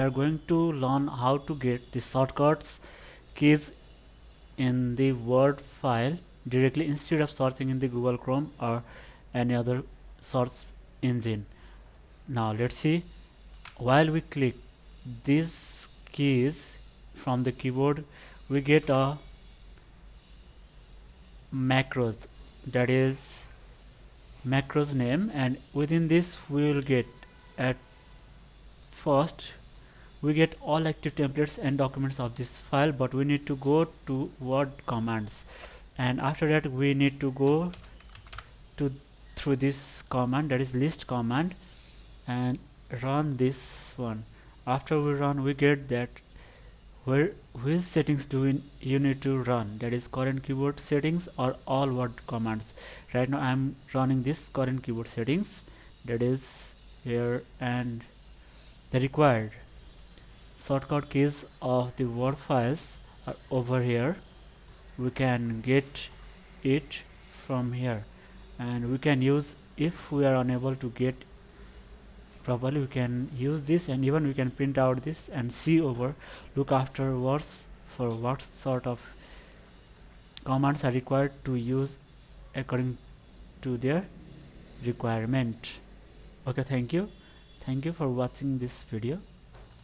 we are going to learn how to get the shortcuts keys in the Word file directly instead of searching in the Google Chrome or any other search engine. Now let's see. While we click these keys from the keyboard, we get a macros, that is macros name, and within this we will get at first we get all active templates and documents of this file, but we need to go to Word commands, and after that we need to go to through this command, that is list command, and run this one. After we run, we get that where which settings you need to run, that is current keyboard settings or all Word commands. Right now I am running this current keyboard settings, that is here, and the required shortcut keys of the Word files are over here. We can get it from here, and we can use, if we are unable to get properly, we can use this, and even we can print out this and see over, look afterwards for what sort of commands are required to use according to their requirement. Okay, thank you for watching this video.